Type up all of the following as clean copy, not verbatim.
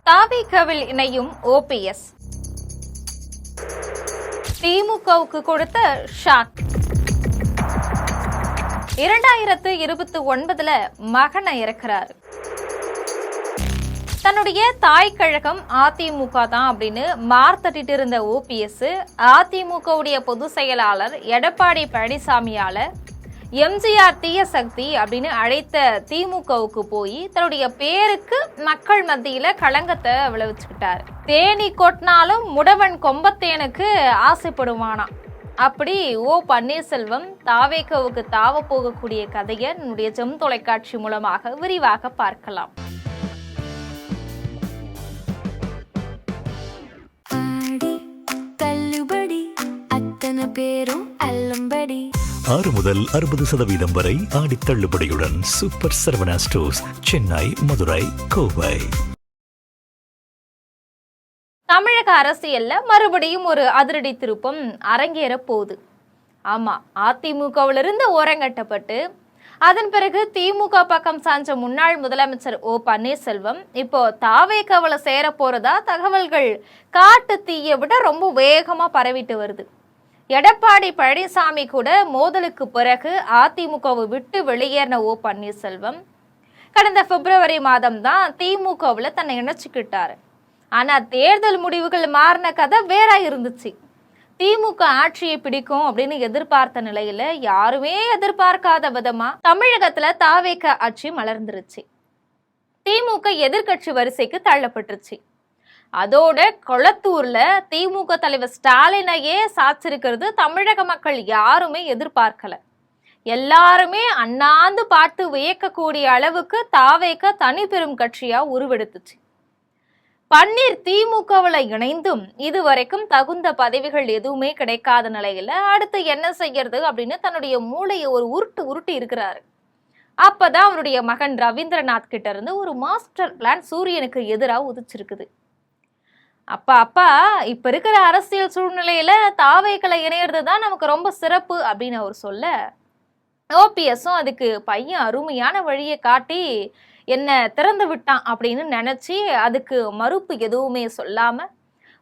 தாவேகாவில் இணையும் ஓபிஎஸ் திமுகவுக்கு கொடுத்த ஷாக். 2029 மகனை இறக்கிறாரு. தன்னுடைய தாய் கழகம் அதிமுக தான் அப்படின்னு மார்த்தட்டிட்டு இருந்த ஓபிஎஸ் அதிமுகவுடைய பொதுச் செயலாளர் எடப்பாடி பழனிசாமியால எம்ஜிஆர் தீய சக்தி அப்படின்னு அழைத்த திமுகவுக்கு போய் தன்னுடைய பேருக்கு மக்கள் மத்தியில களங்கத்தை விளைவிச்சுக்கிட்டாரு. தேனி கொட்டினாலும் முடவன் கொம்பத்தேனுக்கு ஆசைப்படுவானா. அப்படி ஓ பன்னீர்செல்வம் தாவேகாவுக்கு தாவ போகக்கூடிய கதையை நம்முடைய ஜெம் தொலைக்காட்சி மூலமாக விரிவாக பார்க்கலாம். பேரும் அல்லம்படி 6 முதல் 60% வரை ஆடி தள்ளுபடியுடன் சூப்பர் சரவணா ஸ்டோர்ஸ், சென்னை, மதுரை, கோவை. தமிழக அரசியல்ல மறுபடியும் ஒரு அதிரடி திருப்பம் அரங்கேற போகுது. ஆமா, அதிமுகவிலிருந்து ஓரங்கட்டப்பட்டு அதன் பிறகு திமுக பக்கம் சாஞ்ச முன்னாள் முதலமைச்சர் ஓ பன்னீர்செல்வம் இப்போ தாவேகாவுல சேர போறதா தகவல்கள் காட்டு தீயை விட ரொம்ப வேகமா பரவிட்டு வருது. எடப்பாடி பழனிசாமி கூட மோதலுக்கு பிறகு அதிமுகவை விட்டு வெளியேறின ஓ பன்னீர்செல்வம் கடந்த பிப்ரவரி மாதம் தான் திமுகவுல தன்னை இணைச்சுக்கிட்டாரு. ஆனா தேர்தல் முடிவுகள் மாறின கதை வேற இருந்துச்சு. திமுக ஆட்சியை பிடிக்கும் அப்படின்னு எதிர்பார்த்த நிலையில யாருமே எதிர்பார்க்காத விதமா தமிழகத்துல தாவேகா ஆட்சி மலர்ந்துருச்சு. திமுக எதிர்கட்சி வரிசைக்கு தள்ளப்பட்டுருச்சு. அதோட கொளத்தூர்ல திமுக தலைவர் ஸ்டாலினையே சாச்சிருக்கிறது தமிழக மக்கள் யாருமே எதிர்பார்க்கல. எல்லாருமே அண்ணாந்து பார்த்து வியக்கக்கூடிய அளவுக்கு தாவேகா தனி பெரும் கட்சியா உருவெடுத்துச்சு. பன்னீர் திமுகவுல இணைந்தும் இதுவரைக்கும் தகுந்த பதவிகள் எதுவுமே கிடைக்காத நிலையில அடுத்து என்ன செய்யறது அப்படின்னு தன்னுடைய மூளையை ஒரு உருட்டு இருக்கிறாரு. அப்பதான் அவருடைய மகன் ரவீந்திரநாத் கிட்ட இருந்து ஒரு மாஸ்டர் பிளான் சூரியனுக்கு எதிராக உதிச்சிருக்குது. அப்பா இப்ப இருக்கிற அரசியல் சூழ்நிலையில தாவேகளை இணையிறது தான் நமக்கு ரொம்ப சிறப்பு அப்படின்னு அவர் சொல்ல, ஓபிஎஸும் அதுக்கு பையன் அருமையான வழியை காட்டி என்ன திறந்து விட்டான் அப்படின்னு நினைச்சு அதுக்கு மறுப்பு எதுவுமே சொல்லாம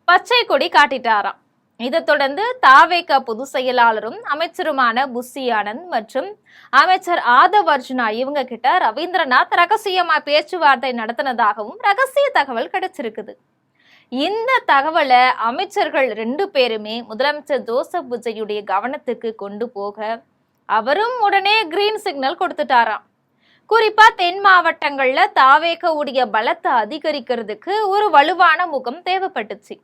பச்சை கொடி காட்டிட்டாராம். இதை தொடர்ந்து தாவேகா பொதுச் செயலாளரும் அமைச்சருமான புஷி ஆனந்த் மற்றும் அமைச்சர் ஆதவ் அர்ஜுனா இவங்க கிட்ட ரவீந்திரநாத் ரகசியமா பேச்சுவார்த்தை நடத்தினதாகவும் ரகசிய தகவல் கிடைச்சிருக்குது. இந்த தகவலை அமைச்சர்கள் 2 பேருமே முதலமைச்சர் ஜோசப் விஜயுடைய கவனத்துக்கு கொண்டு போக அவரும் உடனே கிரீன் சிக்னல் கொடுத்துட்டாராம். குறிப்பா தென் மாவட்டங்கள்ல தாவேகாவுடைய பலத்தை அதிகரிக்கிறதுக்கு ஒரு வலுவான முகம் தேவைப்பட்டுச்சு.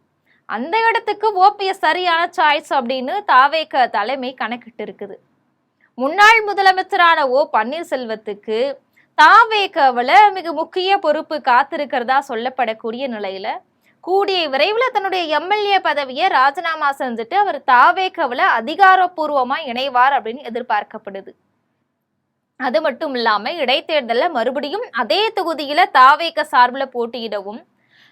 அந்த இடத்துக்கு ஓபிஎஸ் சரியான சாய்ஸ் அப்படின்னு தாவேகா தலைமை கணக்கிட்டு இருக்குது. முன்னாள் முதலமைச்சரான ஓ பன்னீர்செல்வத்துக்கு தாவேகாவுல மிக முக்கிய பொறுப்பு காத்திருக்கிறதா சொல்லப்படக்கூடிய நிலையில கூடிய விரைவில் தன்னுடைய எம்எல்ஏ பதவியை ராஜினாமா செஞ்சுட்டு அவர் தாவேகாவுல அதிகாரப்பூர்வமா இணைவார் அப்படின்னு எதிர்பார்க்கப்படுது. அது மட்டும் இல்லாம இடைத்தேர்தலில் மறுபடியும் அதே தொகுதியில தாவேகா சார்பில் போட்டியிடவும்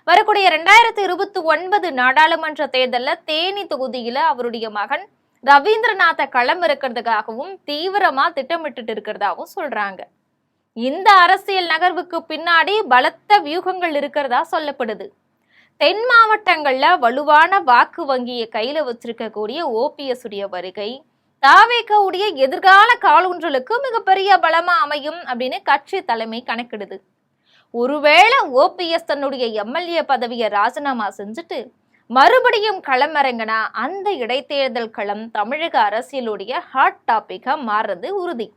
வரக்கூடிய 2029 நாடாளுமன்ற தேர்தலில் தேனி தொகுதியில அவருடைய மகன் ரவீந்திரநாத்தை களம் இருக்கிறதுக்காகவும் தீவிரமா திட்டமிட்டு இருக்கிறதாகவும் சொல்றாங்க. இந்த அரசியல் நகர்வுக்கு பின்னாடி பலத்த வியூகங்கள் இருக்கிறதா சொல்லப்படுது. தென் மாவட்டங்கள்ல வலுவான வாக்கு வங்கியை கையில வச்சிருக்கக்கூடிய ஓபிஎஸ் உடைய வருகை தாவேகாவுடைய எதிர்கால காலூன்றலுக்கு மிகப்பெரிய பலமா அமையும் அப்படின்னு கட்சி தலைமை கணக்கிடுது. ஒருவேளை ஓபிஎஸ் தன்னுடைய எம்எல்ஏ பதவியை ராஜினாமா செஞ்சுட்டு மறுபடியும் களமிறங்கினா அந்த இடைத்தேர்தல் களம் தமிழக அரசியலுடைய ஹாட் டாபிக்கா மாறுறது உறுதி.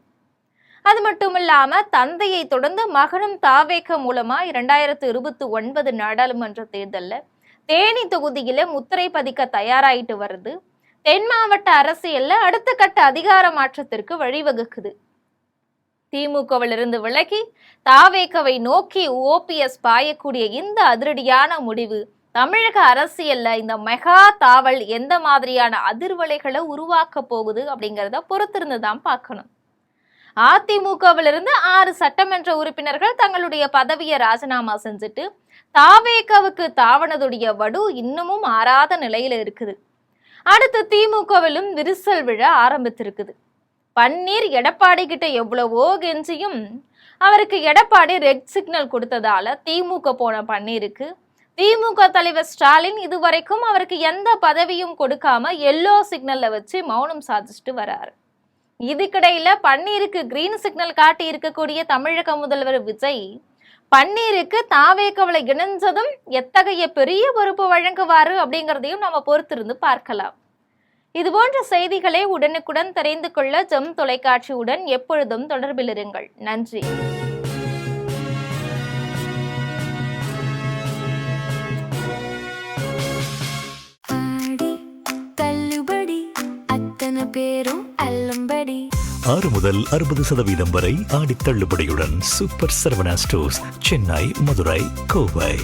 அது மட்டும் இல்லாம தந்தையை தொடர்ந்து மகனும் தாவேகா மூலமா 2029 நாடாளுமன்ற தேர்தல்ல தேனி தொகுதியில முத்திரை பதிக்க தயாராயிட்டு வருது தென் மாவட்ட அரசியல்ல அடுத்த கட்ட அதிகார மாற்றத்திற்கு வழிவகுக்குது. திமுகவிலிருந்து விலகி தாவேகாவை நோக்கி ஓபிஎஸ் பாயக்கூடிய இந்த அதிரடியான முடிவு தமிழக அரசியல்ல இந்த மெகா தாவல் எந்த மாதிரியான அதிர்வலைகளை உருவாக்க போகுது அப்படிங்கிறத பொறுத்திருந்துதான் பார்க்கணும். அதிமுகவிலிருந்து 6 சட்டமன்ற உறுப்பினர்கள் தங்களுடைய பதவியை ராஜினாமா செஞ்சுட்டு தாவேகாவுக்கு தாவனதுடைய வடு இன்னமும் ஆறாத நிலையில இருக்குது. அடுத்து திமுகவிலும் விரிசல் விழ ஆரம்பித்திருக்குது. பன்னீர் எடப்பாடி கிட்ட எவ்வளவோ கெஞ்சியும் அவருக்கு எடப்பாடி ரெட் சிக்னல் கொடுத்ததால திமுக போன பன்னீருக்கு திமுக தலைவர் ஸ்டாலின் இதுவரைக்கும் அவருக்கு எந்த பதவியும் கொடுக்காம எல்லோ சிக்னல்ல வச்சு மௌனம் சாதிச்சுட்டு வராரு. இதுக்கிடையில பன்னீருக்கு கிரீன் சிக்னல் காட்டி இருக்கக்கூடிய தமிழக முதல்வர் விஜய் பன்னீருக்கு தாவேக்கவளை இணைஞ்சதும் எத்தகைய பெரிய பொறுப்பு வழங்குவாரு அப்படிங்கிறதையும் நம்ம பொறுத்திருந்து பார்க்கலாம். இது போன்ற செய்திகளை உடனுக்குடன் தெரிந்து கொள்ள ஜெம் தொலைக்காட்சியுடன் எப்பொழுதும் தொடர்பில் இருங்கள். நன்றி. பேரும் அல்லம்படி 6 முதல் 60% வரை ஆடி தள்ளுபடியுடன் சூப்பர் சரவணா ஸ்டோர்ஸ், சென்னை, மதுரை, கோவை.